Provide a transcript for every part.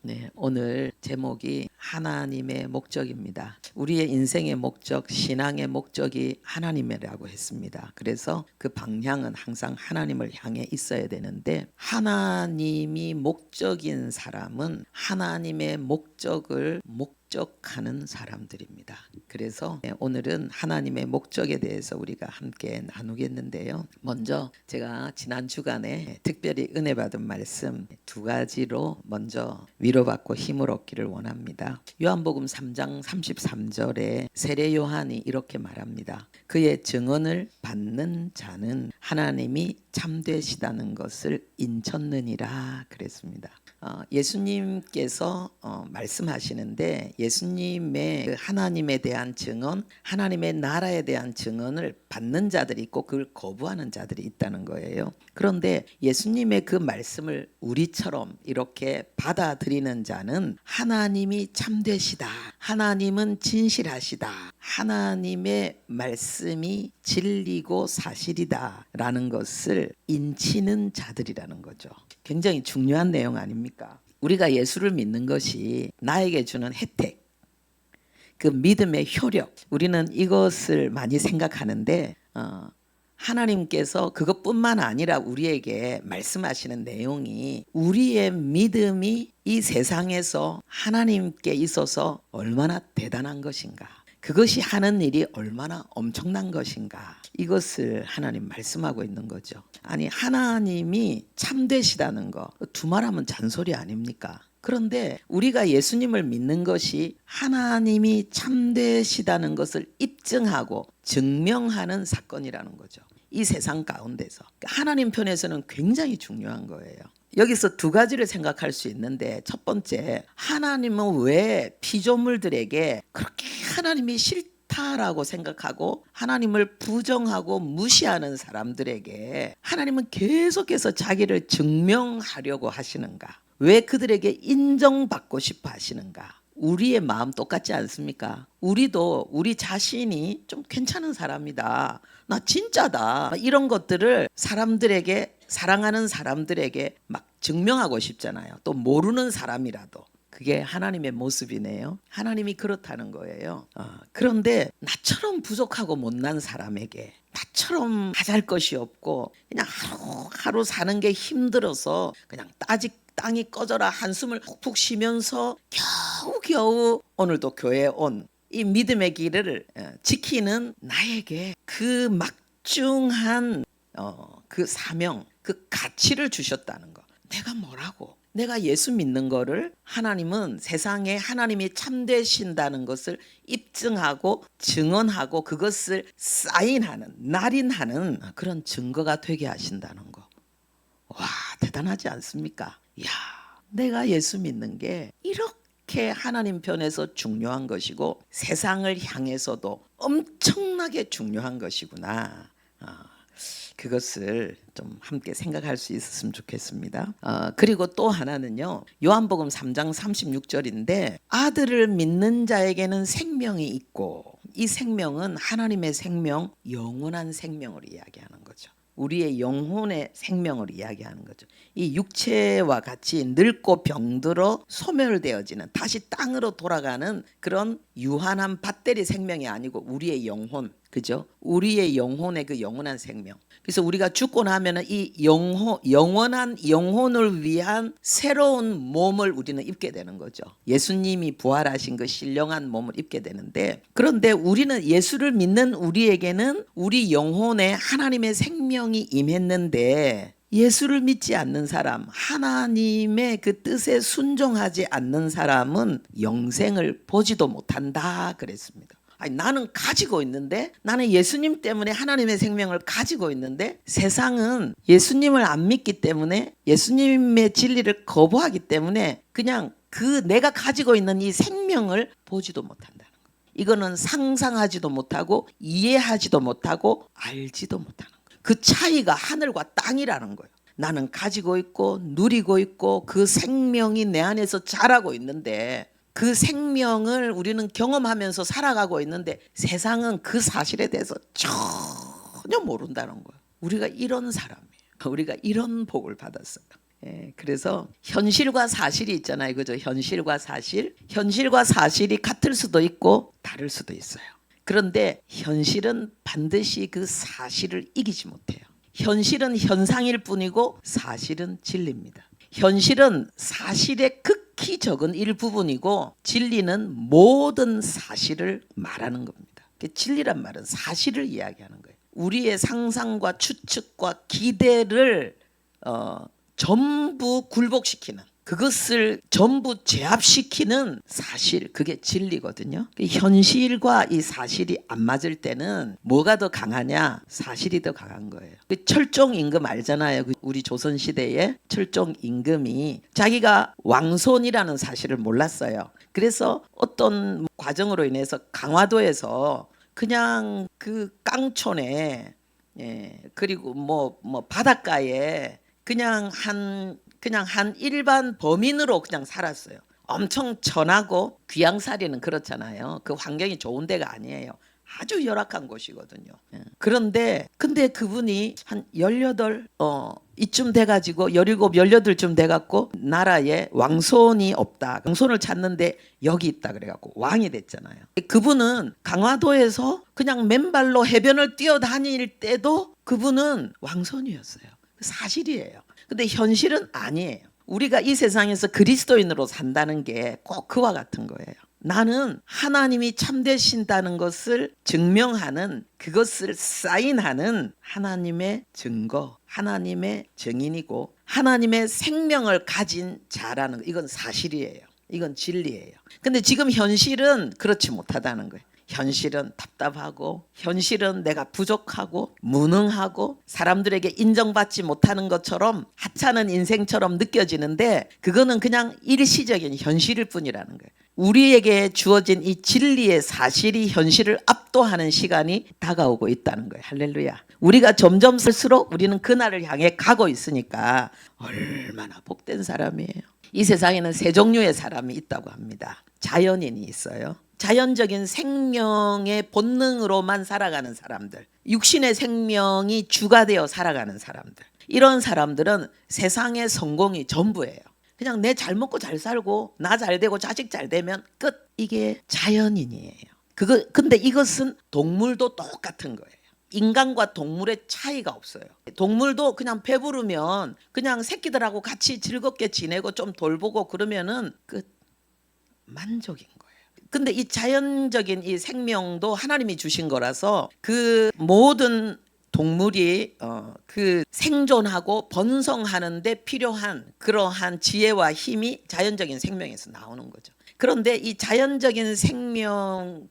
네, 오늘 제목이 하나님의 목적입니다. 우리의 인생의 목적, 신앙의 목적이 하나님이라고 했습니다. 그래서 그 방향은 항상 하나님을 향해 있어야 되는데, 하나님이 목적인 사람은 하나님의 목적을 목적하는 사람들입니다. 그래서 오늘은 하나님의 목적에 대해서 우리가 함께 나누겠는데요. 먼저 제가 지난 주간에 특별히 은혜 받은 말씀 두 가지로 먼저 위로받고 힘을 얻기를 원합니다. 요한복음 3장 33절에 세례 요한이 이렇게 말합니다. 그의 증언을 받는 자는 하나님이 참되시다는 것을 인쳤느니라 그랬습니다. 예수님께서 말씀하시는데, 예수님의 그 하나님에 대한 증언, 하나님의 나라에 대한 증언을 받는 자들이 있고 그걸 거부하는 자들이 있다는 거예요. 그런데 예수님의 그 말씀을 우리처럼 이렇게 받아들이는 자는 하나님이 참되시다, 하나님은 진실하시다, 하나님의 말씀이 진리고 사실이다 라는 것을 인치는 자들이라는 거죠. 굉장히 중요한 내용 아닙니까? 우리가 예수를 믿는 것이 나에게 주는 혜택, 그 믿음의 효력, 우리는 이것을 많이 생각하는데 하나님께서 그것뿐만 아니라 우리에게 말씀하시는 내용이 우리의 믿음이 이 세상에서 하나님께 있어서 얼마나 대단한 것인가, 그것이 하는 일이 얼마나 엄청난 것인가, 이것을 하나님 말씀하고 있는 거죠. 아니, 하나님이 참되시다는 거 두말하면 잔소리 아닙니까? 그런데 우리가 예수님을 믿는 것이 하나님이 참되시다는 것을 입증하고 증명하는 사건이라는 거죠. 이 세상 가운데서 하나님 편에서는 굉장히 중요한 거예요. 여기서 두 가지를 생각할 수 있는데, 첫 번째, 하나님은 왜 피조물들에게 그렇게 하나님이 싫다라고 생각하고 하나님을 부정하고 무시하는 사람들에게 하나님은 계속해서 자기를 증명하려고 하시는가? 왜 그들에게 인정받고 싶어 하시는가? 우리의 마음 똑같지 않습니까? 우리도 우리 자신이 좀 괜찮은 사람이다, 나 진짜다, 이런 것들을 사람들에게, 사랑하는 사람들에게 막 증명하고 싶잖아요. 또 모르는 사람이라도. 그게 하나님의 모습이네요. 하나님이 그렇다는 거예요. 그런데 나처럼 부족하고 못난 사람에게, 나처럼 가잘 것이 없고 그냥 하루하루 사는 게 힘들어서 그냥 땅이 꺼져라 한숨을 푹푹 쉬면서 겨우겨우 오늘도 교회에 온 이 믿음의 길을 지키는 나에게 그 막중한 그 사명, 그 가치를 주셨다는 거. 내가 뭐라고? 내가 예수 믿는 거를 하나님은 세상에 하나님이 참되신다는 것을 입증하고 증언하고 그것을 사인하는, 날인하는 그런 증거가 되게 하신다는 거. 와, 대단하지 않습니까? 이야, 내가 예수 믿는 게 이렇게 하나님 편에서 중요한 것이고 세상을 향해서도 엄청나게 중요한 것이구나. 그것을 좀 함께 생각할 수 있었으면 좋겠습니다. 그리고 또 하나는요, 요한복음 3장 36절인데, 아들을 믿는 자에게는 생명이 있고 이 생명은 하나님의 생명, 영원한 생명을 이야기하는 거죠. 우리의 영혼의 생명을 이야기하는 거죠. 이 육체와 같이 늙고 병들어 소멸되어지는, 다시 땅으로 돌아가는 그런 유한한 밧데리 생명이 아니고 우리의 영혼, 그죠? 우리의 영혼의 그 영원한 생명. 그래서 우리가 죽고 나면은 이 영원한 영혼을 위한 새로운 몸을 우리는 입게 되는 거죠. 예수님이 부활하신 그 신령한 몸을 입게 되는데, 그런데 우리는, 예수를 믿는 우리에게는 우리 영혼에 하나님의 생명이 임했는데, 예수를 믿지 않는 사람, 하나님의 그 뜻에 순종하지 않는 사람은 영생을 보지도 못한다 그랬습니다. 아니, 나는 가지고 있는데, 나는 예수님 때문에 하나님의 생명을 가지고 있는데, 세상은 예수님을 안 믿기 때문에, 예수님의 진리를 거부하기 때문에 그냥 그 내가 가지고 있는 이 생명을 보지도 못한다는 거예요. 이거는 상상하지도 못하고 이해하지도 못하고 알지도 못하는 거예요. 그 차이가 하늘과 땅이라는 거예요. 나는 가지고 있고 누리고 있고 그 생명이 내 안에서 자라고 있는데, 그 생명을 우리는 경험하면서 살아가고 있는데 세상은 그 사실에 대해서 전혀 모른다는 거예요. 우리가 이런 사람이에요. 우리가 이런 복을 받았어요. 그래서 현실과 사실이 있잖아요. 그죠? 현실과 사실. 현실과 사실이 같을 수도 있고 다를 수도 있어요. 그런데 현실은 반드시 그 사실을 이기지 못해요. 현실은 현상일 뿐이고 사실은 진리입니다. 현실은 사실의 극히 적은 일부분이고 진리는 모든 사실을 말하는 겁니다. 진리란 말은 사실을 이야기하는 거예요. 우리의 상상과 추측과 기대를 전부 굴복시키는, 그것을 전부 제압시키는 사실, 그게 진리거든요. 현실과 이 사실이 안 맞을 때는 뭐가 더 강하냐? 사실이 더 강한 거예요. 철종 임금 알잖아요. 우리 조선시대에 철종 임금이 자기가 왕손이라는 사실을 몰랐어요. 그래서 어떤 과정으로 인해서 강화도에서 그냥 그 깡촌에, 그리고 뭐 바닷가에 그냥 한 일반 범인으로 그냥 살았어요. 엄청 천하고 귀양살이는 그렇잖아요. 그 환경이 좋은 데가 아니에요. 아주 열악한 곳이거든요. 그런데 근데 그분이 한 18 이쯤 돼가지고 17, 18쯤 돼갖고 나라에 왕손이 없다. 왕손을 찾는데 여기 있다 그래갖고 왕이 됐잖아요. 그분은 강화도에서 그냥 맨발로 해변을 뛰어다닐 때도 그분은 왕손이었어요. 사실이에요. 근데 현실은 아니에요. 우리가 이 세상에서 그리스도인으로 산다는 게 꼭 그와 같은 거예요. 나는 하나님이 참되신다는 것을 증명하는, 그것을 사인하는 하나님의 증거, 하나님의 증인이고 하나님의 생명을 가진 자라는 거, 이건 사실이에요. 이건 진리예요. 근데 지금 현실은 그렇지 못하다는 거예요. 현실은 답답하고, 현실은 내가 부족하고 무능하고 사람들에게 인정받지 못하는 것처럼 하찮은 인생처럼 느껴지는데 그거는 그냥 일시적인 현실일 뿐이라는 거예요. 우리에게 주어진 이 진리의 사실이 현실을 압도하는 시간이 다가오고 있다는 거예요. 할렐루야. 우리가 점점 쓸수록 우리는 그날을 향해 가고 있으니까 얼마나 복된 사람이에요. 이 세상에는 세 종류의 사람이 있다고 합니다. 자연인이 있어요. 자연적인 생명의 본능으로만 살아가는 사람들, 육신의 생명이 주가 되어 살아가는 사람들, 이런 사람들은 세상의 성공이 전부예요. 그냥 내 잘 먹고 잘 살고 나 잘 되고 자식 잘 되면 끝. 이게 자연인이에요. 근데 이것은 동물도 똑같은 거예요. 인간과 동물의 차이가 없어요. 동물도 그냥 배부르면 그냥 새끼들하고 같이 즐겁게 지내고 좀 돌보고 그러면은 끝. 만족인 거예요. 근데 이 자연적인 이 생명도 하나님이 주신 거라서 그 모든 동물이 그 생존하고 번성하는 데 필요한 그러한 지혜와 힘이 자연적인 생명에서 나오는 거죠. 그런데 이 자연적인 생명으로만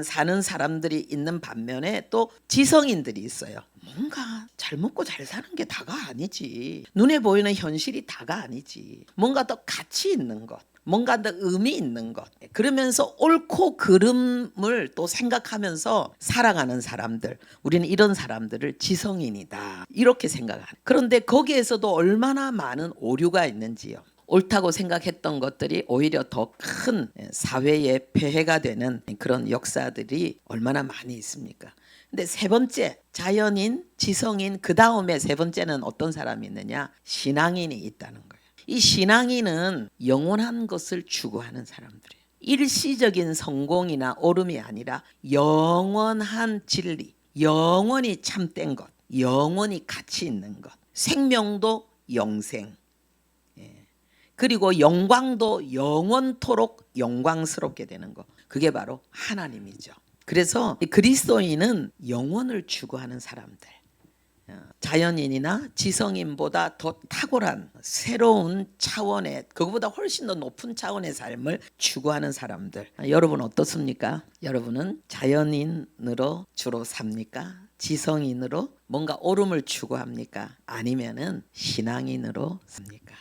사는 사람들이 있는 반면에 또 지성인들이 있어요. 뭔가 잘 먹고 잘 사는 게 다가 아니지. 눈에 보이는 현실이 다가 아니지. 뭔가 더 가치 있는 것, 뭔가 더 의미 있는 것, 그러면서 옳고 그름을 또 생각하면서 살아가는 사람들, 우리는 이런 사람들을 지성인이다 이렇게 생각하는. 그런데 거기에서도 얼마나 많은 오류가 있는지요. 옳다고 생각했던 것들이 오히려 더 큰 사회에 폐해가 되는 그런 역사들이 얼마나 많이 있습니까? 근데 세 번째, 자연인, 지성인, 그 다음에 세 번째는 어떤 사람이 있느냐? 신앙인이 있다는 거예요. 이 신앙인은 영원한 것을 추구하는 사람들이에요. 일시적인 성공이나 오름이 아니라 영원한 진리, 영원히 참된 것, 영원히 가치 있는 것, 생명도 영생, 그리고 영광도 영원토록 영광스럽게 되는 것, 그게 바로 하나님이죠. 그래서 그리스도인은 영원을 추구하는 사람들, 자연인이나 지성인보다 더 탁월한 새로운 차원의, 그거보다 훨씬 더 높은 차원의 삶을 추구하는 사람들. 여러분 어떻습니까? 여러분은 자연인으로 주로 삽니까? 지성인으로 뭔가 옳음을 추구합니까? 아니면은 신앙인으로 삽니까?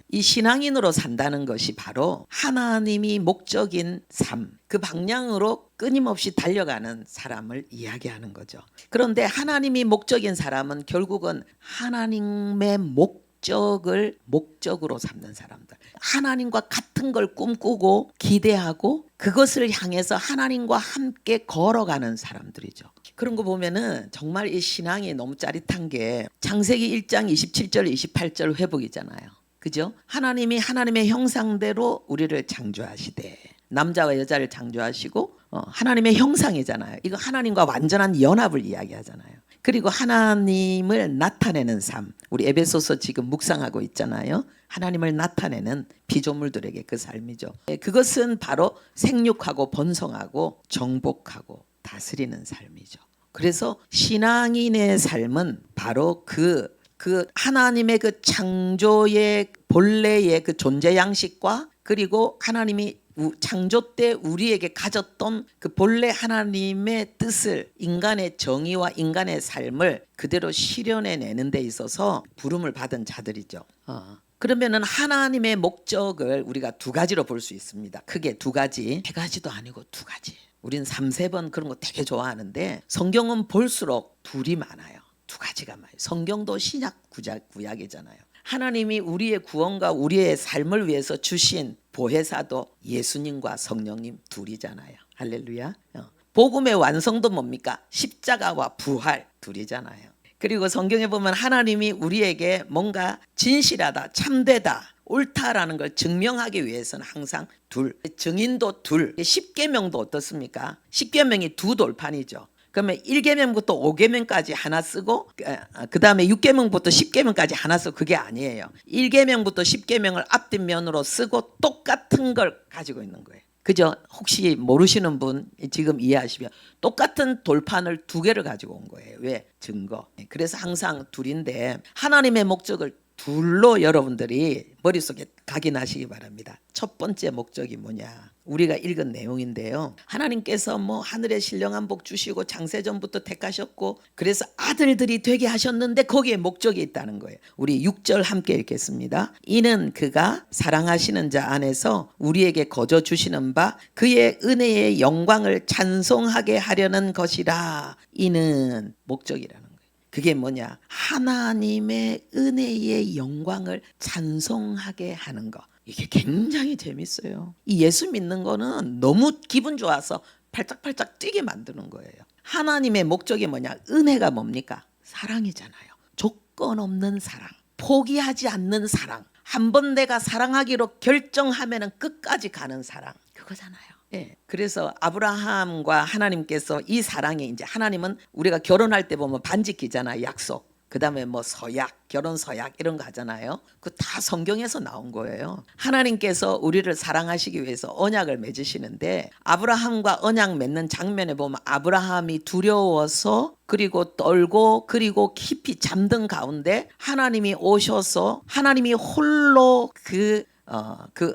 이 신앙인으로 산다는 것이 바로 하나님이 목적인 삶, 그 방향으로 끊임없이 달려가는 사람을 이야기하는 거죠. 그런데 하나님이 목적인 사람은 결국은 하나님의 목적을 목적으로 삼는 사람들, 하나님과 같은 걸 꿈꾸고 기대하고 그것을 향해서 하나님과 함께 걸어가는 사람들이죠. 그런 거 보면은 정말 이 신앙이 너무 짜릿한 게 창세기 1장 27절 28절 회복이잖아요. 그죠? 하나님이 하나님의 형상대로 우리를 창조하시되, 남자와 여자를 창조하시고 하나님의 형상이잖아요. 이거 하나님과 완전한 연합을 이야기하잖아요. 그리고 하나님을 나타내는 삶, 우리 에베소서 지금 묵상하고 있잖아요. 하나님을 나타내는 피조물들에게 그 삶이죠. 그것은 바로 생육하고 번성하고 정복하고 다스리는 삶이죠. 그래서 신앙인의 삶은 바로 그 하나님의 그 창조의 본래의 그 존재 양식과, 그리고 하나님이 창조 때 우리에게 가졌던 그 본래 하나님의 뜻을, 인간의 정의와 인간의 삶을 그대로 실현해내는 데 있어서 부름을 받은 자들이죠. 그러면은 하나님의 목적을 우리가 두 가지로 볼 수 있습니다. 크게 두 가지, 세 가지도 아니고 두 가지. 우린 3-4번 그런 거 되게 좋아하는데 성경은 볼수록 둘이 많아요. 두 가지가 많아요. 성경도 신약 구약이잖아요. 하나님이 우리의 구원과 우리의 삶을 위해서 주신 보혜사도 예수님과 성령님 둘이잖아요. 할렐루야. 복음의 완성도 뭡니까? 십자가와 부활 둘이잖아요. 그리고 성경에 보면 하나님이 우리에게 뭔가 진실하다, 참되다, 옳다라는 걸 증명하기 위해서는 항상 둘, 증인도 둘. 십계명도 어떻습니까? 십계명이 두 돌판이죠. 그러면 1계명부터 5계명까지 하나 쓰고 그 다음에 6계명부터 10계명까지 하나 쓰고, 그게 아니에요. 1계명부터 10계명을 앞뒷면으로 쓰고 똑같은 걸 가지고 있는 거예요. 그죠? 혹시 모르시는 분 지금 이해하시면 똑같은 돌판을 두 개를 가지고 온 거예요. 왜? 증거. 그래서 항상 둘인데 하나님의 목적을 둘로 여러분들이 머릿속에 각인하시기 바랍니다. 첫 번째 목적이 뭐냐? 우리가 읽은 내용인데요. 하나님께서 뭐 하늘의 신령한 복 주시고 창세전부터 택하셨고 그래서 아들들이 되게 하셨는데 거기에 목적이 있다는 거예요. 우리 6절 함께 읽겠습니다. 이는 그가 사랑하시는 자 안에서 우리에게 거저 주시는 바 그의 은혜의 영광을 찬송하게 하려는 것이라. 이는 목적이라는 거예요. 그게 뭐냐? 하나님의 은혜의 영광을 찬송하게 하는 거. 이게 굉장히 재밌어요. 이 예수 믿는 거는 너무 기분 좋아서 팔짝팔짝 뛰게 만드는 거예요. 하나님의 목적이 뭐냐? 은혜가 뭡니까? 사랑이잖아요. 조건 없는 사랑, 포기하지 않는 사랑, 한번 내가 사랑하기로 결정하면 끝까지 가는 사랑, 그거잖아요. 예. 그래서 아브라함과 하나님께서 이 사랑에, 이제 하나님은 우리가 결혼할 때 보면 반지 끼잖아요. 약속. 그 다음에 뭐 서약, 결혼 서약 이런 거 하잖아요. 그 다 성경에서 나온 거예요. 하나님께서 우리를 사랑하시기 위해서 언약을 맺으시는데 아브라함과 언약 맺는 장면에 보면 아브라함이 두려워서 그리고 떨고 그리고 깊이 잠든 가운데 하나님이 오셔서 하나님이 홀로 그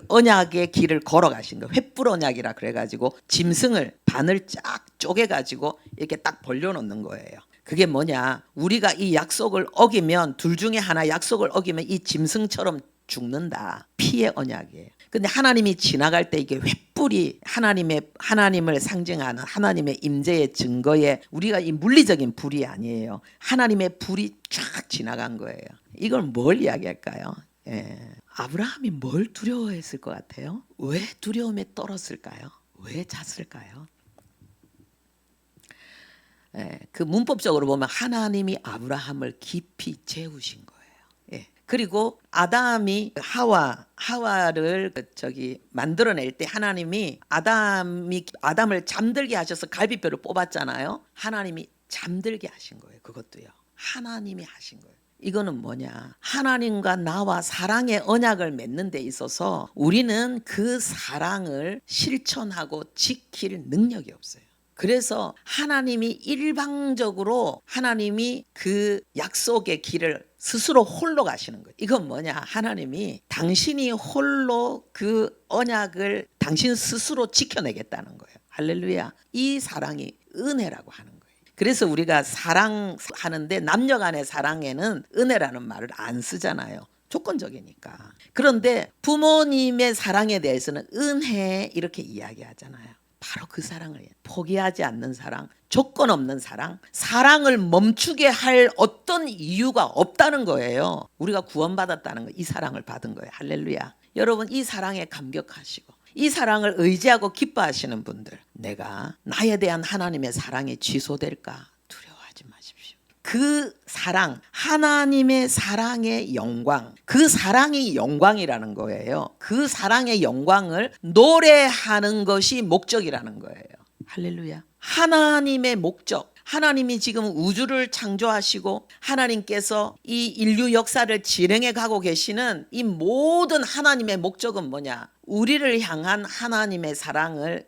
언약의 길을 걸어가신 거, 횃불 언약이라 그래가지고 짐승을 반을 쫙 쪼개가지고 이렇게 딱 벌려놓는 거예요. 그게 뭐냐? 우리가 이 약속을 어기면, 둘 중에 하나 약속을 어기면 이 짐승처럼 죽는다. 피의 언약이에요. 근데 하나님이 지나갈 때 이게 횃불이 하나님을 상징하는 하나님의 임재의 증거에, 우리가 이 물리적인 불이 아니에요. 하나님의 불이 쫙 지나간 거예요. 이걸 뭘 이야기할까요? 예. 아브라함이 뭘 두려워했을 것 같아요? 왜 두려움에 떨었을까요? 왜 잤을까요? 예, 그 문법적으로 보면 하나님이 아브라함을 깊이 재우신 거예요. 예. 그리고 아담이 하와를 만들어낼 때 하나님이 아담을 잠들게 하셔서 갈비뼈를 뽑았잖아요. 하나님이 잠들게 하신 거예요. 그것도요. 하나님이 하신 거예요. 이거는 뭐냐? 하나님과 나와 사랑의 언약을 맺는 데 있어서 우리는 그 사랑을 실천하고 지킬 능력이 없어요. 그래서 하나님이 일방적으로 하나님이 그 약속의 길을 스스로 홀로 가시는 거예요. 이건 뭐냐? 하나님이 당신이 홀로 그 언약을 당신 스스로 지켜내겠다는 거예요. 할렐루야. 이 사랑이 은혜라고 하는 거예요. 그래서 우리가 사랑하는데 남녀 간의 사랑에는 은혜라는 말을 안 쓰잖아요. 조건적이니까. 그런데 부모님의 사랑에 대해서는 은혜 이렇게 이야기하잖아요. 바로 그 사랑을 포기하지 않는 사랑, 조건 없는 사랑, 사랑을 멈추게 할 어떤 이유가 없다는 거예요. 우리가 구원받았다는 거, 이 사랑을 받은 거예요. 할렐루야. 여러분, 이 사랑에 감격하시고 이 사랑을 의지하고 기뻐하시는 분들, 내가 나에 대한 하나님의 사랑이 취소될까 두려워하지 마십시오. 그 사랑, 하나님의 사랑의 영광, 그 사랑이 영광이라는 거예요. 그 사랑의 영광을 노래하는 것이 목적이라는 거예요. 할렐루야. 하나님의 목적, 하나님이 지금 우주를 창조하시고 하나님께서 이 인류 역사를 진행해 가고 계시는 이 모든 하나님의 목적은 뭐냐? 우리를 향한 하나님의 사랑을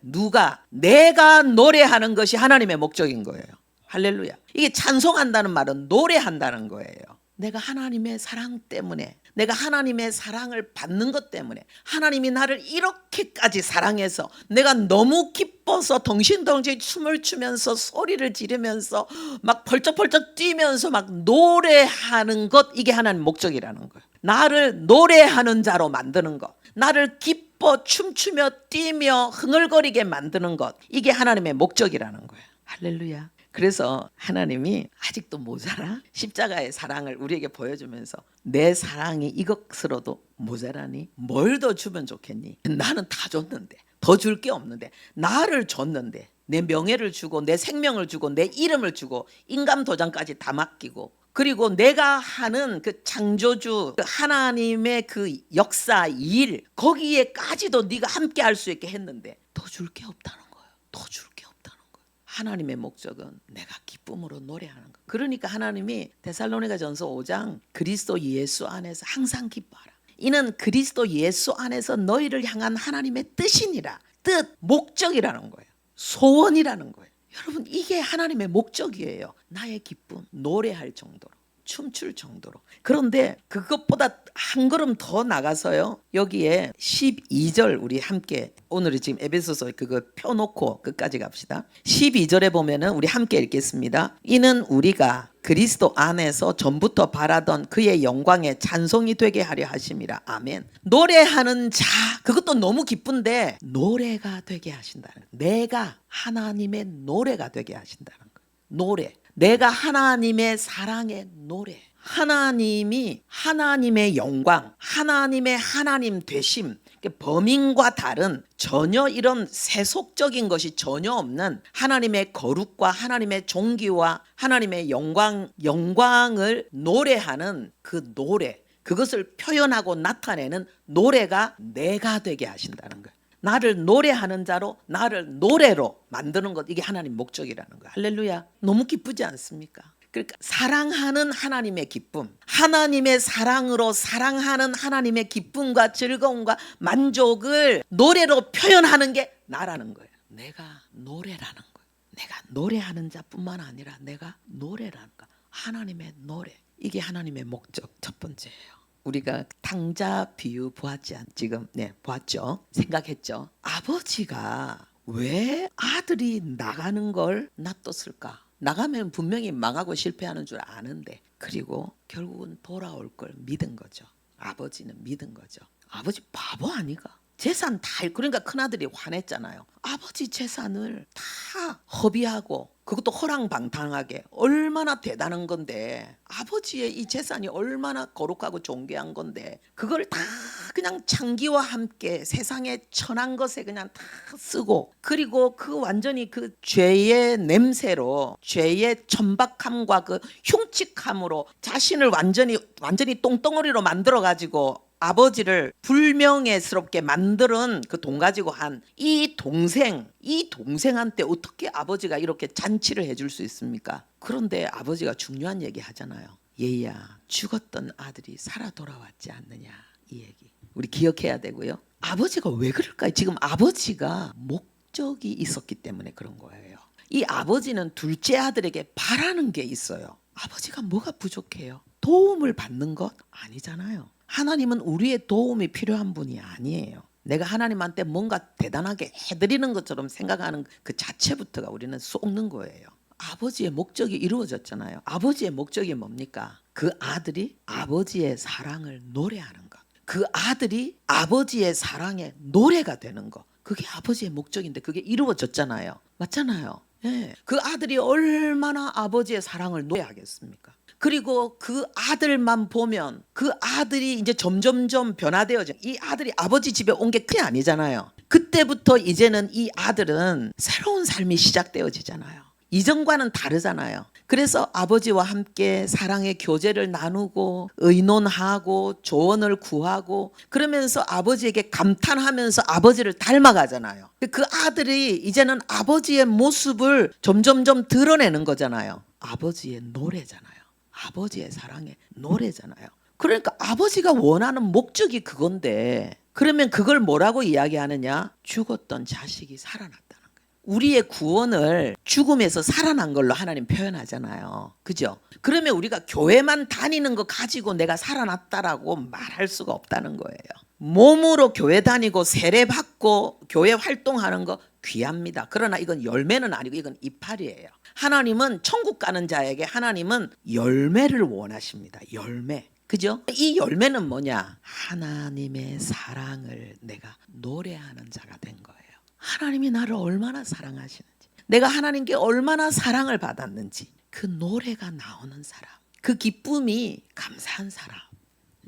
내가 노래하는 것이 하나님의 목적인 거예요. 할렐루야. 이게 찬송한다는 말은 노래한다는 거예요. 내가 하나님의 사랑 때문에, 내가 하나님의 사랑을 받는 것 때문에, 하나님이 나를 이렇게까지 사랑해서 내가 너무 기뻐서 덩신덩신 춤을 추면서 소리를 지르면서 막 펄쩍펄쩍 뛰면서 막 노래하는 것, 이게 하나님 목적이라는 거예요. 나를 노래하는 자로 만드는 것, 나를 기뻐 춤추며 뛰며 흥얼거리게 만드는 것, 이게 하나님의 목적이라는 거예요. 할렐루야. 그래서 하나님이 아직도 모자라? 십자가의 사랑을 우리에게 보여주면서 내 사랑이 이것으로도 모자라니? 뭘 더 주면 좋겠니? 나는 다 줬는데, 더 줄 게 없는데, 나를 줬는데, 내 명예를 주고 내 생명을 주고 내 이름을 주고 인감 도장까지 다 맡기고, 그리고 내가 하는 그 창조주 하나님의 그 역사 일, 거기에까지도 네가 함께 할 수 있게 했는데 더 줄 게 없다는 거예요. 더 줄 게 없다는 거예요. 하나님의 목적은 내가 기쁨으로 노래하는 거. 그러니까 하나님이 데살로니가전서 5장 그리스도 예수 안에서 항상 기뻐하라. 이는 그리스도 예수 안에서 너희를 향한 하나님의 뜻이니라. 뜻, 목적이라는 거예요. 소원이라는 거예요. 여러분, 이게 하나님의 목적이에요. 나의 기쁨, 노래할 정도로, 춤출 정도로. 그런데 그것보다 한 걸음 더 나가서요, 여기에 12절 우리 함께, 오늘은 지금 에베소서 그거 펴놓고 끝까지 갑시다. 12절에 보면은 우리 함께 읽겠습니다. 이는 우리가 그리스도 안에서 전부터 바라던 그의 영광에 찬송이 되게 하려 하심이라. 아멘. 노래하는 자, 그것도 너무 기쁜데 노래가 되게 하신다는 거예요. 내가 하나님의 노래가 되게 하신다는 거예요. 노래. 내가 하나님의 사랑의 노래. 하나님이 하나님의 영광, 하나님의 하나님 되심, 범인과 다른 전혀 이런 세속적인 것이 전혀 없는 하나님의 거룩과 하나님의 존귀와 하나님의 영광을 노래하는 그 노래, 그것을 표현하고 나타내는 노래가 내가 되게 하신다는 거예요. 나를 노래하는 자로, 나를 노래로 만드는 것, 이게 하나님 목적이라는 거예요. 할렐루야. 너무 기쁘지 않습니까? 그러니까 사랑하는 하나님의 기쁨, 하나님의 사랑으로 사랑하는 하나님의 기쁨과 즐거움과 만족을 노래로 표현하는 게 나라는 거예요. 내가 노래라는 거예요. 내가 노래하는 자뿐만 아니라 내가 노래라는 거. 하나님의 노래. 이게 하나님의 목적 첫 번째예요. 우리가 탕자 비유 지금 보았죠? 생각했죠? 아버지가 왜 아들이 나가는 걸 놔뒀을까? 나가면 분명히 망하고 실패하는 줄 아는데, 그리고 결국은 돌아올 걸 믿은 거죠. 아버지는 믿은 거죠. 아버지 바보 아니가? 재산 다, 그러니까 큰아들이 화냈잖아요. 아버지 재산을 다 허비하고, 그것도 허랑방탕하게, 얼마나 대단한 건데, 아버지의 이 재산이 얼마나 거룩하고 존귀한 건데, 그걸 다 그냥 창기와 함께 세상에 천한 것에 그냥 다 쓰고, 그리고 그 완전히 그 죄의 냄새로, 죄의 천박함과 그 흉측함으로 자신을 완전히 똥덩어리로 만들어 가지고 아버지를 불명예스럽게 만드는 그 돈 가지고 한 이 동생한테 어떻게 아버지가 이렇게 잔치를 해줄 수 있습니까? 그런데 아버지가 중요한 얘기 하잖아요. 얘야, 죽었던 아들이 살아 돌아왔지 않느냐, 이 얘기 우리 기억해야 되고요. 아버지가 왜 그럴까요? 지금 아버지가 목적이 있었기 때문에 그런 거예요. 이 아버지는 둘째 아들에게 바라는 게 있어요. 아버지가 뭐가 부족해요? 도움을 받는 것 아니잖아요. 하나님은 우리의 도움이 필요한 분이 아니에요. 내가 하나님한테 뭔가 대단하게 해드리는 것처럼 생각하는 그 자체부터가 우리는 속는 거예요. 아버지의 목적이 이루어졌잖아요. 아버지의 목적이 뭡니까? 그 아들이 아버지의 사랑을 노래하는 것. 그 아들이 아버지의 사랑의 노래가 되는 거. 그게 아버지의 목적인데 그게 이루어졌잖아요. 맞잖아요. 예. 그 아들이 얼마나 아버지의 사랑을 노래하겠습니까? 그리고 그 아들만 보면 그 아들이 이제 점점점 변화되어져. 이 아들이 아버지 집에 온 게 그게 아니잖아요. 그때부터 이제는 이 아들은 새로운 삶이 시작되어지잖아요. 이전과는 다르잖아요. 그래서 아버지와 함께 사랑의 교제를 나누고 의논하고 조언을 구하고 그러면서 아버지에게 감탄하면서 아버지를 닮아가잖아요. 그 아들이 이제는 아버지의 모습을 점점점 드러내는 거잖아요. 아버지의 노래잖아요. 아버지의 사랑의 노래잖아요. 그러니까 아버지가 원하는 목적이 그건데 그러면 그걸 뭐라고 이야기하느냐? 죽었던 자식이 살아났다는 거예요. 우리의 구원을 죽음에서 살아난 걸로 하나님 표현하잖아요. 그죠? 그러면 우리가 교회만 다니는 거 가지고 내가 살아났다라고 말할 수가 없다는 거예요. 몸으로 교회 다니고 세례 받고 교회 활동하는 거 귀합니다. 그러나 이건 열매는 아니고 이건 이파리예요. 하나님은 천국 가는 자에게 하나님은 열매를 원하십니다. 열매. 그죠? 이 열매는 뭐냐? 하나님의 사랑을 내가 노래하는 자가 된 거예요. 하나님이 나를 얼마나 사랑하시는지, 내가 하나님께 얼마나 사랑을 받았는지 그 노래가 나오는 사람, 그 기쁨이 감사한 사람.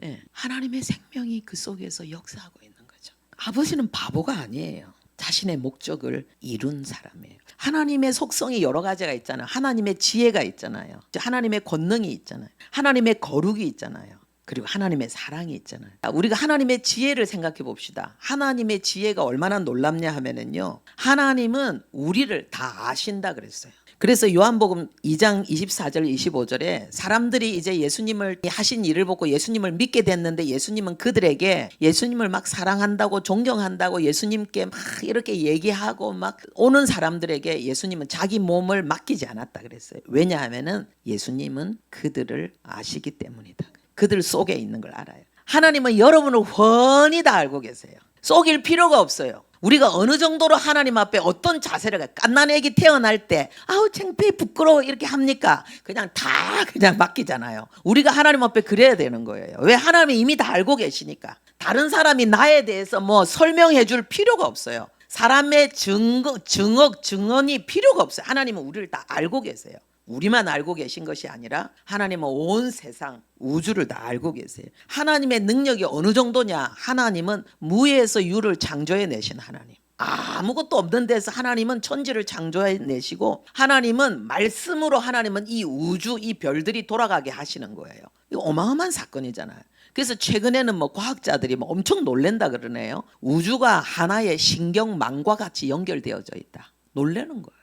예, 하나님의 생명이 그 속에서 역사하고 있는 거죠. 아버지는 바보가 아니에요. 자신의 목적을 이룬 사람이에요. 하나님의 속성이 여러 가지가 있잖아요. 하나님의 지혜가 있잖아요. 하나님의 권능이 있잖아요. 하나님의 거룩이 있잖아요. 그리고 하나님의 사랑이 있잖아요. 우리가 하나님의 지혜를 생각해 봅시다. 하나님의 지혜가 얼마나 놀랍냐 하면은요. 하나님은 우리를 다 아신다 그랬어요. 그래서 요한복음 2장 24절 25절에 사람들이 이제 예수님을 하신 일을 보고 예수님을 믿게 됐는데 예수님은 그들에게 예수님을 막 사랑한다고 존경한다고 예수님께 막 이렇게 얘기하고 막 오는 사람들에게 예수님은 자기 몸을 맡기지 않았다 그랬어요. 왜냐하면은 예수님은 그들을 아시기 때문이다. 그들 속에 있는 걸 알아요. 하나님은 여러분을 훤히 다 알고 계세요. 속일 필요가 없어요. 우리가 어느 정도로 하나님 앞에 어떤 자세를 갓난 애기 태어날 때 아우 창피해 부끄러워 이렇게 합니까? 그냥 다 그냥 맡기잖아요. 우리가 하나님 앞에 그래야 되는 거예요. 왜? 하나님이 이미 다 알고 계시니까. 다른 사람이 나에 대해서 뭐 설명해 줄 필요가 없어요. 사람의 증언이 필요가 없어요. 하나님은 우리를 다 알고 계세요. 우리만 알고 계신 것이 아니라 하나님은 온 세상 우주를 다 알고 계세요. 하나님의 능력이 어느 정도냐? 하나님은 무에서 유를 창조해 내신 하나님. 아무것도 없는 데서 하나님은 천지를 창조해 내시고 하나님은 말씀으로 하나님은 이 우주 이 별들이 돌아가게 하시는 거예요. 이거 어마어마한 사건이잖아요. 그래서 최근에는 뭐 과학자들이 뭐 엄청 놀랜다 그러네요. 우주가 하나의 신경망과 같이 연결되어져 있다. 놀라는 거예요.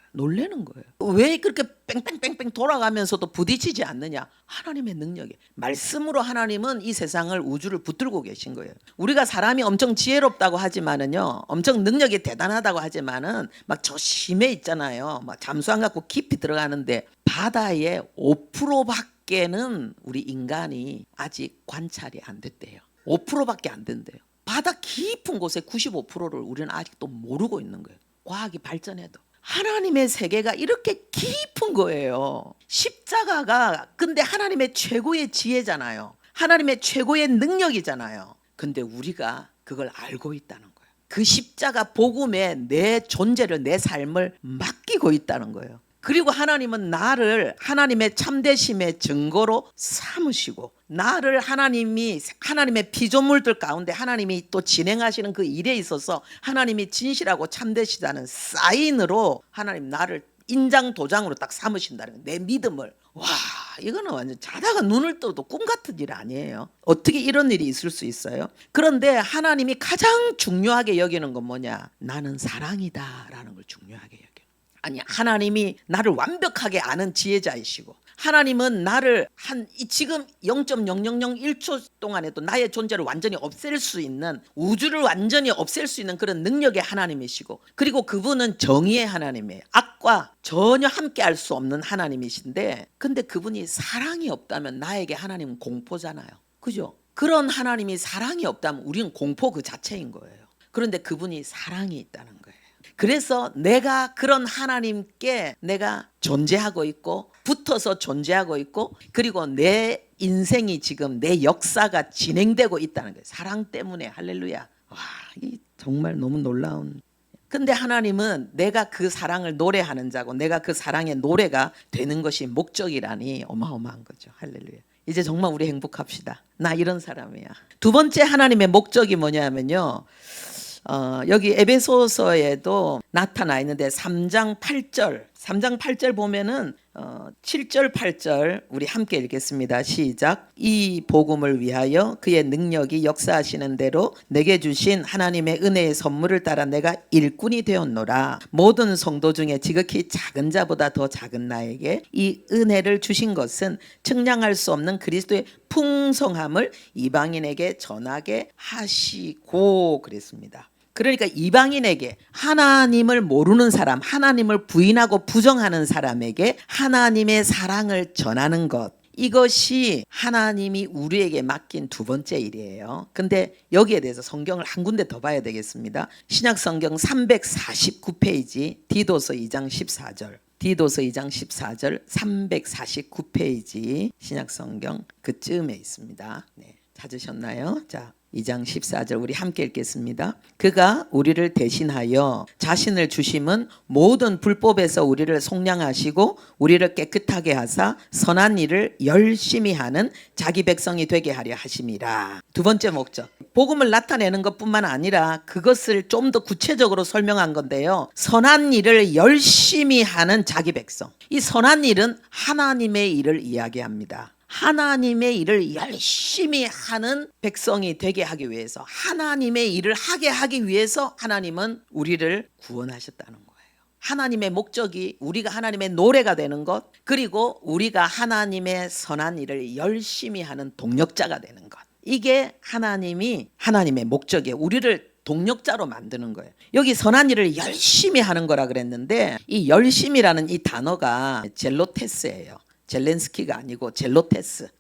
왜 그렇게 뺑뺑뺑뺑 돌아가면서도 부딪히지 않느냐? 하나님의 능력이. 말씀으로 하나님은 이 세상을 우주를 붙들고 계신 거예요. 우리가 사람이 엄청 지혜롭다고 하지만은요, 엄청 능력이 대단하다고 하지만은 막 저 심해 있잖아요. 막 잠수함 갖고 깊이 들어가는데 바다의 5%밖에는 우리 인간이 아직 관찰이 안 됐대요. 5%밖에 안 된대요. 바다 깊은 곳에 95%를 우리는 아직도 모르고 있는 거예요. 과학이 발전해도. 하나님의 세계가 이렇게 깊은 거예요. 십자가가 근데 하나님의 최고의 지혜잖아요. 하나님의 최고의 능력이잖아요. 근데 우리가 그걸 알고 있다는 거예요. 그 십자가 복음에 내 존재를 내 삶을 맡기고 있다는 거예요. 그리고 하나님은 나를 하나님의 참되심의 증거로 삼으시고 나를 하나님의 피조물들 가운데 하나님이 또 진행하시는 그 일에 있어서 하나님이 진실하고 참되시다는 사인으로 하나님 나를 인장 도장으로 딱 삼으신다는 거예요. 내 믿음을. 와, 이거는 완전 자다가 눈을 떠도 꿈 같은 일 아니에요. 어떻게 이런 일이 있을 수 있어요? 그런데 하나님이 가장 중요하게 여기는 건 뭐냐? 나는 사랑이다라는 걸 중요하게 여겨요. 아니, 하나님이 나를 완벽하게 아는 지혜자이시고 하나님은 나를 지금 0.0001초 동안에도 나의 존재를 완전히 없앨 수 있는 우주를 완전히 없앨 수 있는 그런 능력의 하나님이시고 그리고 그분은 정의의 하나님이에요. 악과 전혀 함께할 수 없는 하나님이신데 근데 그분이 사랑이 없다면 나에게 하나님은 공포잖아요. 그죠? 그런 하나님이 사랑이 없다면 우리는 공포 그 자체인 거예요. 그런데 그분이 사랑이 있다는 거예요. 그래서 내가 그런 하나님께 내가 존재하고 있고 붙어서 존재하고 있고 그리고 내 인생이 지금 내 역사가 진행되고 있다는 거예요. 사랑 때문에. 할렐루야. 와, 이 정말 너무 놀라운. 근데 하나님은 내가 그 사랑을 노래하는 자고 내가 그 사랑의 노래가 되는 것이 목적이라니 어마어마한 거죠. 할렐루야. 이제 정말 우리 행복합시다. 나 이런 사람이야. 두 번째 하나님의 목적이 뭐냐면요. 여기 에베소서에도 나타나 있는데 3장 8절 보면은 7절 8절 우리 함께 읽겠습니다. 시작. 이 복음을 위하여 그의 능력이 역사하시는 대로 내게 주신 하나님의 은혜의 선물을 따라 내가 일꾼이 되었노라. 모든 성도 중에 지극히 작은 자보다 더 작은 나에게 이 은혜를 주신 것은 측량할 수 없는 그리스도의 풍성함을 이방인에게 전하게 하시고 그랬습니다. 그러니까 이방인에게, 하나님을 모르는 사람, 하나님을 부인하고 부정하는 사람에게 하나님의 사랑을 전하는 것, 이것이 하나님이 우리에게 맡긴 두 번째 일이에요. 근데 여기에 대해서 성경을 한 군데 더 봐야 되겠습니다. 신약 성경 349페이지 디도서 2장 14절. 디도서 2장 14절 349페이지 신약 성경 그쯤에 있습니다. 네, 찾으셨나요? 자, 2장 14절 우리 함께 읽겠습니다. 그가 우리를 대신하여 자신을 주심은 모든 불법에서 우리를 속량하시고 우리를 깨끗하게 하사 선한 일을 열심히 하는 자기 백성이 되게 하려 하심이라. 두 번째 목적. 복음을 나타내는 것뿐만 아니라 그것을 좀 더 구체적으로 설명한 건데요. 선한 일을 열심히 하는 자기 백성. 이 선한 일은 하나님의 일을 이야기합니다. 하나님의 일을 열심히 하는 백성이 되게 하기 위해서, 하나님의 일을 하게 하기 위해서 하나님은 우리를 구원하셨다는 거예요. 하나님의 목적이 우리가 하나님의 노래가 되는 것, 그리고 우리가 하나님의 선한 일을 열심히 하는 동력자가 되는 것. 이게 하나님의 목적이에요. 우리를 동력자로 만드는 거예요. 여기 선한 일을 열심히 하는 거라 그랬는데, 이 열심이라는 이 단어가 젤로테스예요. 젤렌스키가 아니고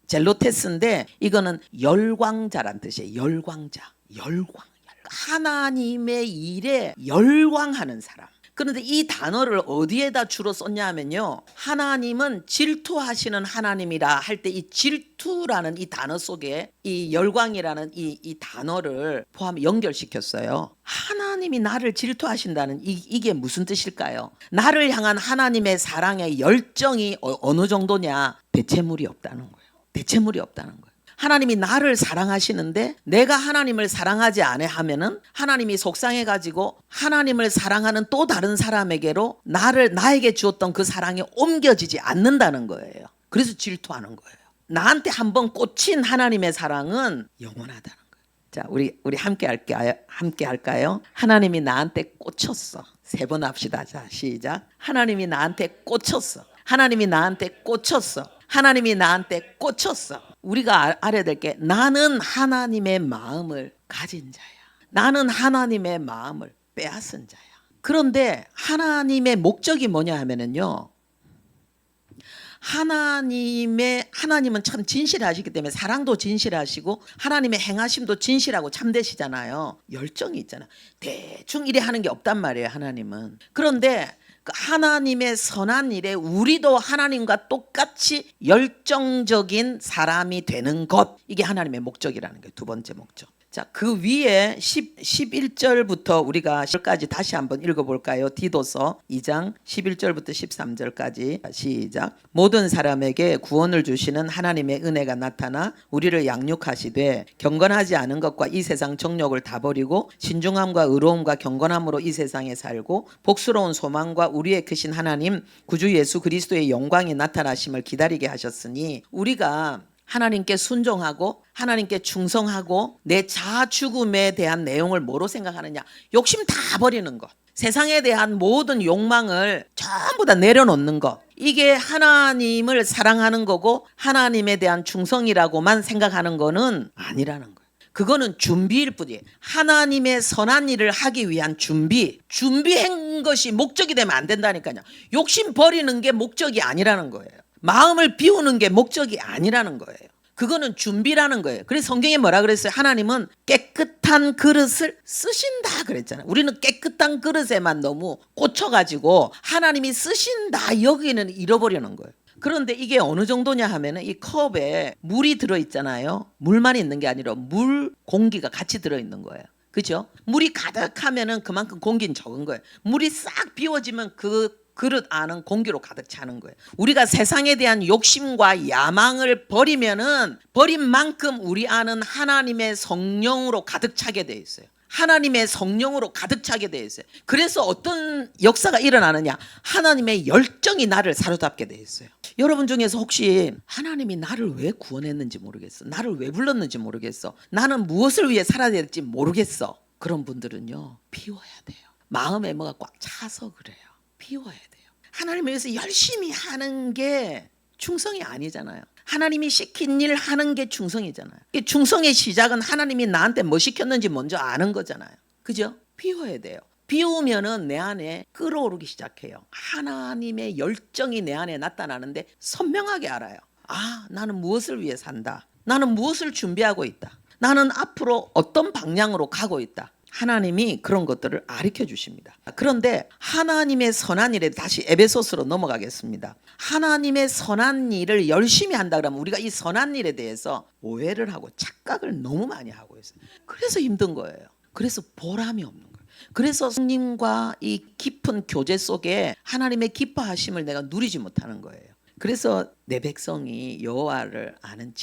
젤로테스인데 이거는 열광자란 뜻이에요. 열광자. 하나님의 일에 열광하는 사람. 그런데 이 단어를 어디에다 주로 썼냐 하면요. 하나님은 질투하시는 하나님이라 할 때 이 질투라는 이 단어 속에 이 열광이라는 이 단어를 연결시켰어요. 하나님이 나를 질투하신다는 이게 무슨 뜻일까요? 나를 향한 하나님의 사랑의 열정이 어느 정도냐? 대체물이 없다는 거예요. 대체물이 없다는 거예요. 하나님이 나를 사랑하시는데 내가 하나님을 사랑하지 않아 하면은 하나님이 속상해 가지고 하나님을 사랑하는 또 다른 사람에게로 나에게 주었던 그 사랑이 옮겨지지 않는다는 거예요. 그래서 질투하는 거예요. 나한테 한번 꽂힌 하나님의 사랑은 영원하다는 거예요. 자, 우리 함께 할까요? 하나님이 나한테 꽂혔어. 3번 합시다. 자, 시작. 하나님이 나한테 꽂혔어. 하나님이 나한테 꽂혔어. 하나님이 나한테 꽂혔어. 우리가 알아야 될 게, 나는 하나님의 마음을 가진 자야. 나는 하나님의 마음을 빼앗은 자야. 그런데 하나님의 목적이 뭐냐 하면은요. 하나님은 참 진실하시기 때문에 사랑도 진실하시고 하나님의 행하심도 진실하고 참되시잖아요. 열정이 있잖아. 대충 이래 하는 게 없단 말이에요, 하나님은. 그런데 하나님의 선한 일에 우리도 하나님과 똑같이 열정적인 사람이 되는 것, 이게 하나님의 목적이라는 거예요. 두 번째 목적. 자, 그 위에 11절부터 우리가 10절까지 다시 한번 읽어볼까요? 디도서 2장 11절부터 13절까지 시작. 모든 사람에게 구원을 주시는 하나님의 은혜가 나타나 우리를 양육하시되 경건하지 않은 것과 이 세상 정욕을 다 버리고 신중함과 의로움과 경건함으로 이 세상에 살고 복스러운 소망과 우리의 크신 하나님 구주 예수 그리스도의 영광이 나타나심을 기다리게 하셨으니, 우리가 하나님께 순종하고 하나님께 충성하고 내 자아 죽음에 대한 내용을 뭐로 생각하느냐? 욕심 다 버리는 것. 세상에 대한 모든 욕망을 전부 다 내려놓는 것. 이게 하나님을 사랑하는 거고 하나님에 대한 충성이라고만 생각하는 거는 아니라는 거예요. 그거는 준비일 뿐이에요. 하나님의 선한 일을 하기 위한 준비한 것이 목적이 되면 안 된다니까요. 욕심 버리는 게 목적이 아니라는 거예요. 마음을 비우는 게 목적이 아니라는 거예요. 그거는 준비라는 거예요. 그래서 성경에 뭐라 그랬어요? 하나님은 깨끗한 그릇을 쓰신다 그랬잖아요. 우리는 깨끗한 그릇에만 너무 꽂혀가지고 하나님이 쓰신다 여기는 잃어버리는 거예요. 그런데 이게 어느 정도냐 하면은 이 컵에 물이 들어있잖아요. 물만 있는 게 아니라 물, 공기가 같이 들어있는 거예요. 그죠? 물이 가득하면은 그만큼 공기는 적은 거예요. 물이 싹 비워지면 그 그릇 안은 공기로 가득 차는 거예요. 우리가 세상에 대한 욕심과 야망을 버리면은 버린 만큼 우리 안은 하나님의 성령으로 가득 차게 돼 있어요. 하나님의 성령으로 가득 차게 돼 있어요. 그래서 어떤 역사가 일어나느냐? 하나님의 열정이 나를 사로잡게 돼 있어요. 여러분 중에서 혹시 하나님이 나를 왜 구원했는지 모르겠어, 나를 왜 불렀는지 모르겠어, 나는 무엇을 위해 살아야 될지 모르겠어, 그런 분들은요, 비워야 돼요. 마음에 뭐가 꽉 차서 그래요. 비워야 돼요. 하나님을 위해서 열심히 하는 게 충성이 아니잖아요. 하나님이 시킨 일 하는 게 충성이잖아요. 충성의 시작은 하나님이 나한테 뭐 시켰는지 먼저 아는 거잖아요. 그죠? 비워야 돼요. 비우면은 내 안에 끓어오르기 시작해요. 하나님의 열정이 내 안에 나타나는데 선명하게 알아요. 아, 나는 무엇을 위해 산다. 나는 무엇을 준비하고 있다. 나는 앞으로 어떤 방향으로 가고 있다. 하나님이 그런 것들을 가르쳐 주십니다. 그런데 하나님의 선한 일에 다시 에베소서로 넘어가겠습니다. 하나님의 선한 일을 열심히 한다 그러면 우리가 이 선한 일에 대해서 오해를 하고 착각을 너무 많이 하고 있어요. 그래서 힘든 거예요. 그래서 보람이 없는 거예요. 그래서 성님과 이 깊은 교제 속에 하나님의 기뻐하심을 내가 누리지 못하는 거예요. 그래서 내 백성이 여호와를 아는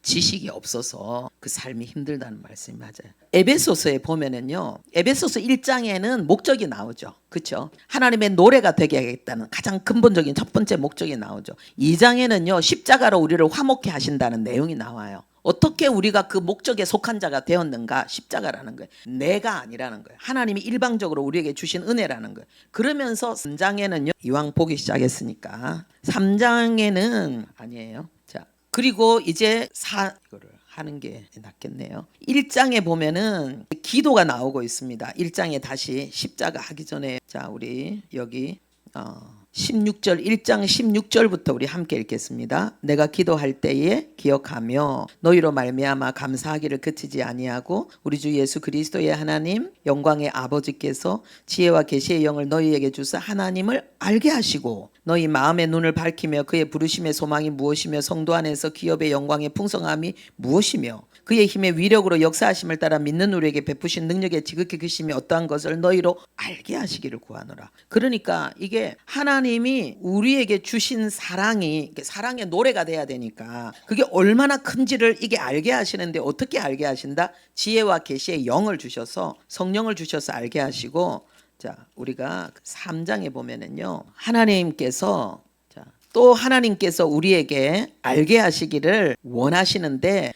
지식이 없어서 그 삶이 힘들다는 말씀이 맞아요. 에베소서에 보면은요, 에베소서 1장에는 목적이 나오죠. 그렇죠? 하나님의 노래가 되게 하겠다는 가장 근본적인 첫 번째 목적이 나오죠. 2장에는요, 십자가로 우리를 화목케 하신다는 내용이 나와요. 어떻게 우리가 그 목적에 속한 자가 되었는가? 십자가라는 거예요. 내가 아니라는 거예요. 하나님이 일방적으로 우리에게 주신 은혜라는 거예요. 그러면서 3장에는요, 이왕 보기 시작했으니까 3장에는 아니에요. 자, 그리고 이제 이거를 하는 게 낫겠네요. 1장에 보면은 기도가 나오고 있습니다. 1장에 다시 십자가 하기 전에, 자, 우리 여기 16절, 1장 16절부터 우리 함께 읽겠습니다. 내가 기도할 때에 기억하며 너희로 말미암아 감사하기를 그치지 아니하고 우리 주 예수 그리스도의 하나님 영광의 아버지께서 지혜와 계시의 영을 너희에게 주사 하나님을 알게 하시고 너희 마음의 눈을 밝히며 그의 부르심의 소망이 무엇이며 성도 안에서 기업의 영광의 풍성함이 무엇이며 그의 힘의 위력으로 역사하심을 따라 믿는 우리에게 베푸신 능력의 지극히 크심이 어떠한 것을 너희로 알게 하시기를 구하노라. 그러니까 이게 하나님이 우리에게 주신 사랑이 사랑의 노래가 돼야 되니까 그게 얼마나 큰지를 이게 알게 하시는데 어떻게 알게 하신다? 지혜와 계시의 영을 주셔서 성령을 주셔서 알게 하시고, 자, 우리가 3장에 보면은요, 하나님께서 또 하나님께서 우리에게 알게 하시기를 원하시는데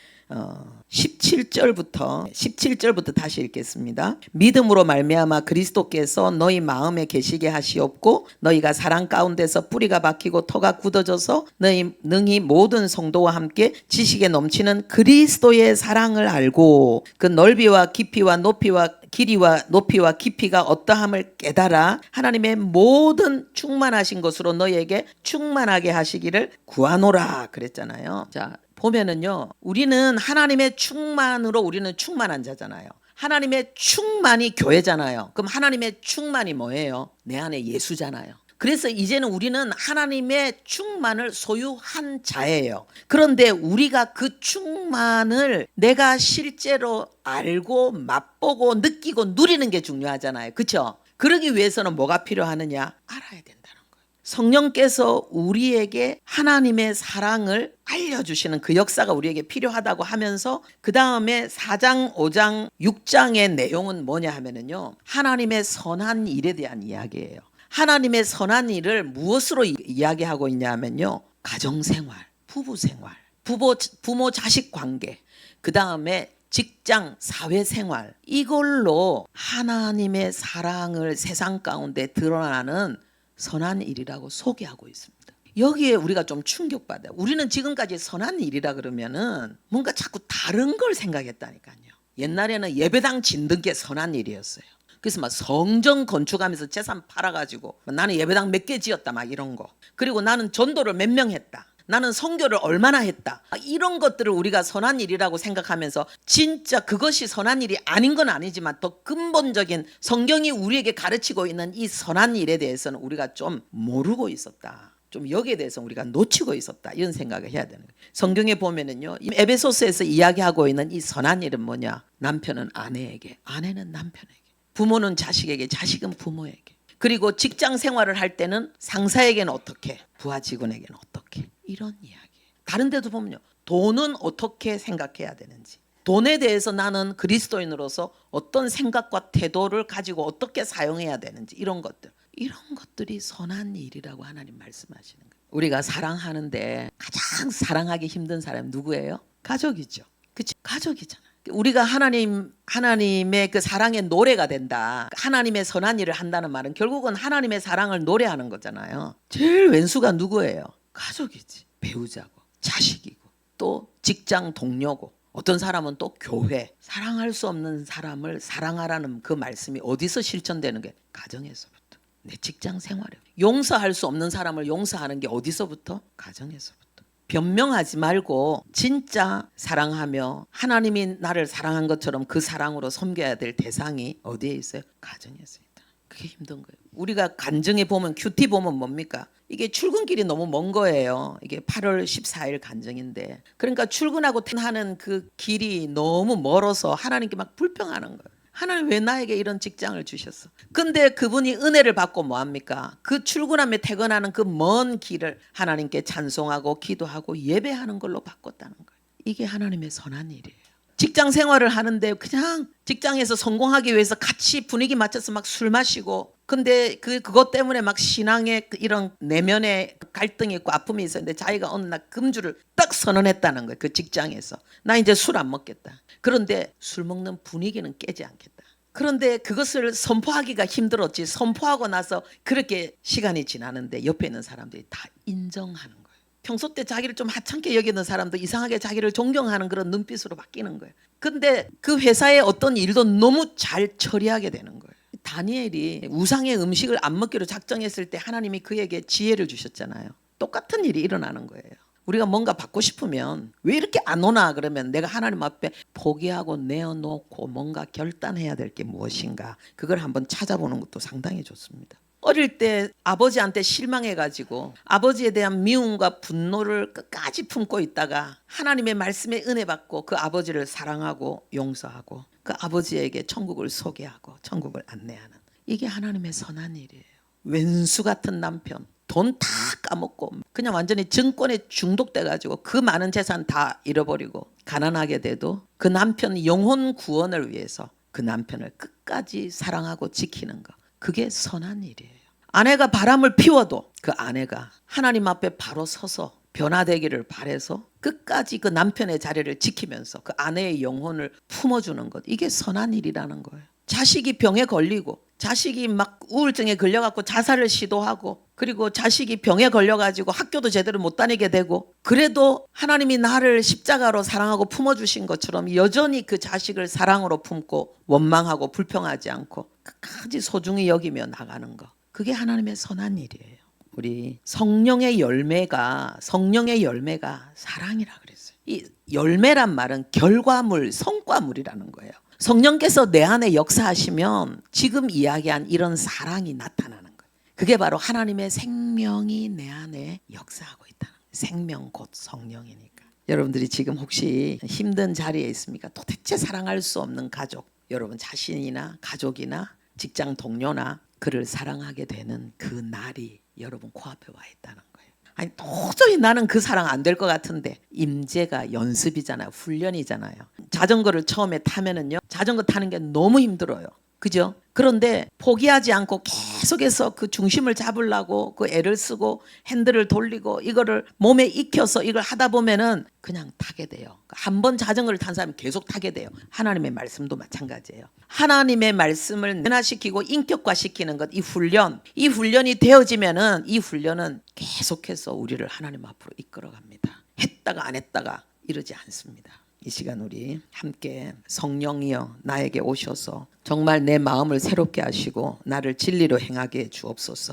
17절부터 다시 읽겠습니다. 믿음으로 말미암아 그리스도께서 너희 마음에 계시게 하시옵고 너희가 사랑 가운데서 뿌리가 박히고 터가 굳어져서 너희 능히 모든 성도와 함께 지식에 넘치는 그리스도의 사랑을 알고 그 넓이와 깊이와 높이와 길이와 높이와 깊이가 어떠함을 깨달아 하나님의 모든 충만하신 것으로 너희에게 충만하게 하시기를 구하노라 그랬잖아요. 자, 보면은요, 우리는 하나님의 충만으로 우리는 충만한 자잖아요. 하나님의 충만이 교회잖아요. 그럼 하나님의 충만이 뭐예요? 내 안에 예수잖아요. 그래서 이제는 우리는 하나님의 충만을 소유한 자예요. 그런데 우리가 그 충만을 내가 실제로 알고 맛보고 느끼고 누리는 게 중요하잖아요. 그렇죠? 그러기 위해서는 뭐가 필요하느냐? 알아야 된다는 거예요. 성령께서 우리에게 하나님의 사랑을 알려주시는 그 역사가 우리에게 필요하다고 하면서 그 다음에 4장, 5장, 6장의 내용은 뭐냐 하면은요, 하나님의 선한 일에 대한 이야기예요. 하나님의 선한 일을 무엇으로 이야기하고 있냐 하면요, 가정생활, 부부생활, 부모 자식 관계, 그 다음에 직장, 사회생활, 이걸로 하나님의 사랑을 세상 가운데 드러나는 선한 일이라고 소개하고 있습니다. 여기에 우리가 좀 충격받아요. 우리는 지금까지 선한 일이라 그러면은 뭔가 자꾸 다른 걸 생각했다니까요. 옛날에는 예배당 짓는 게 선한 일이었어요. 그래서 막 성전 건축하면서 재산 팔아가지고 나는 예배당 몇 개 지었다 막 이런 거, 그리고 나는 전도를 몇 명 했다, 나는 선교를 얼마나 했다, 이런 것들을 우리가 선한 일이라고 생각하면서 진짜 그것이 선한 일이 아닌 건 아니지만 더 근본적인 성경이 우리에게 가르치고 있는 이 선한 일에 대해서는 우리가 좀 모르고 있었다. 좀 여기에 대해서 우리가 놓치고 있었다 이런 생각을 해야 되는 거예요. 성경에 보면은요, 이 에베소서에서 이야기하고 있는 이 선한 일은 뭐냐? 남편은 아내에게, 아내는 남편에게, 부모는 자식에게, 자식은 부모에게, 그리고 직장 생활을 할 때는 상사에게는 어떻게, 부하 직원에게는 어떻게, 이런 이야기. 다른 데도 보면요, 돈은 어떻게 생각해야 되는지, 돈에 대해서 나는 그리스도인으로서 어떤 생각과 태도를 가지고 어떻게 사용해야 되는지, 이런 것들이 선한 일이라고 하나님 말씀하시는 거예요. 우리가 사랑하는데 가장 사랑하기 힘든 사람이 누구예요? 가족이죠. 그치? 가족이잖아. 우리가 하나님의 그 사랑의 노래가 된다. 하나님의 선한 일을 한다는 말은 결국은 하나님의 사랑을 노래하는 거잖아요. 제일 왼수가 누구예요? 가족이지. 배우자고, 자식이고, 또 직장 동료고, 어떤 사람은 또 교회. 사랑할 수 없는 사람을 사랑하라는 그 말씀이 어디서 실천되는 게? 가정에서부터. 내 직장 생활에. 용서할 수 없는 사람을 용서하는 게 어디서부터? 가정에서부터. 변명하지 말고 진짜 사랑하며 하나님이 나를 사랑한 것처럼 그 사랑으로 섬겨야 될 대상이 어디에 있어요? 가정에서 있다. 그게 힘든 거예요. 우리가 간증에 보면 큐티 보면 뭡니까? 이게 출근길이 너무 먼 거예요. 이게 8월 14일 간증인데, 그러니까 출근하고 퇴근하는 그 길이 너무 멀어서 하나님께 막 불평하는 거예요. 하나님 왜 나에게 이런 직장을 주셨어? 근데 그분이 은혜를 받고 뭐합니까? 그 출근하며 퇴근하는 그 먼 길을 하나님께 찬송하고 기도하고 예배하는 걸로 바꿨다는 거예요. 이게 하나님의 선한 일이에요. 직장 생활을 하는데 그냥 직장에서 성공하기 위해서 같이 분위기 맞춰서 막 술 마시고, 근데 그것 때문에 막 신앙에 이런 내면에 갈등이 있고 아픔이 있었는데 자기가 어느 날 금주를 딱 선언했다는 거예요. 그 직장에서 나 이제 술 안 먹겠다. 그런데 술 먹는 분위기는 깨지 않겠다. 그런데 그것을 선포하기가 힘들었지, 선포하고 나서 그렇게 시간이 지나는데 옆에 있는 사람들이 다 인정하는 거예요. 평소 때 자기를 좀 하찮게 여기는 사람도 이상하게 자기를 존경하는 그런 눈빛으로 바뀌는 거예요. 근데 그 회사의 어떤 일도 너무 잘 처리하게 되는 거예요. 다니엘이 우상의 음식을 안 먹기로 작정했을 때 하나님이 그에게 지혜를 주셨잖아요. 똑같은 일이 일어나는 거예요. 우리가 뭔가 받고 싶으면 왜 이렇게 안 오나 그러면 내가 하나님 앞에 포기하고 내어놓고 뭔가 결단해야 될 게 무엇인가, 그걸 한번 찾아보는 것도 상당히 좋습니다. 어릴 때 아버지한테 실망해가지고 아버지에 대한 미움과 분노를 끝까지 품고 있다가 하나님의 말씀에 은혜 받고 그 아버지를 사랑하고 용서하고 그 아버지에게 천국을 소개하고 천국을 안내하는, 이게 하나님의 선한 일이에요. 왼수 같은 남편, 돈 다 까먹고 그냥 완전히 증권에 중독돼가지고 그 많은 재산 다 잃어버리고 가난하게 돼도 그 남편 영혼 구원을 위해서 그 남편을 끝까지 사랑하고 지키는 거, 그게 선한 일이에요. 아내가 바람을 피워도 그 아내가 하나님 앞에 바로 서서 변화되기를 바라서 끝까지 그 남편의 자리를 지키면서 그 아내의 영혼을 품어주는 것, 이게 선한 일이라는 거예요. 자식이 병에 걸리고 자식이 막 우울증에 걸려갖고 자살을 시도하고, 그리고 자식이 병에 걸려가지고 학교도 제대로 못 다니게 되고, 그래도 하나님이 나를 십자가로 사랑하고 품어주신 것처럼 여전히 그 자식을 사랑으로 품고 원망하고 불평하지 않고 끝까지 소중히 여기며 나가는 거, 그게 하나님의 선한 일이에요. 우리 성령의 열매가 사랑이라 그랬어요. 이 열매란 말은 결과물, 성과물이라는 거예요. 성령께서 내 안에 역사하시면 지금 이야기한 이런 사랑이 나타나는 거예요. 그게 바로 하나님의 생명이 내 안에 역사하고 있다는 거예요. 생명 곧 성령이니까. 여러분들이 지금 혹시 힘든 자리에 있습니까? 도대체 사랑할 수 없는 가족, 여러분 자신이나 가족이나 직장 동료나 그를 사랑하게 되는 그 날이 여러분 코앞에 와 있다는 거예요. 아니 도저히 나는 그 사랑 안 될 것 같은데, 임재가 연습이잖아요. 훈련이잖아요. 자전거를 처음에 타면은요, 자전거 타는 게 너무 힘들어요. 그죠? 그런데 포기하지 않고 계속해서 그 중심을 잡으려고 그 애를 쓰고 핸들을 돌리고 이거를 몸에 익혀서 이걸 하다 보면은 그냥 타게 돼요. 한 번 자전거를 탄 사람이 계속 타게 돼요. 하나님의 말씀도 마찬가지예요. 하나님의 말씀을 변화시키고 인격화시키는 것, 이 훈련이 되어지면은 이 훈련은 계속해서 우리를 하나님 앞으로 이끌어갑니다. 했다가 안 했다가 이러지 않습니다. 이 시간 우리 함께 성령이여 나에게 오셔서 정말 내 마음을 새롭게 하시고 나를 진리로 행하게 해 주옵소서.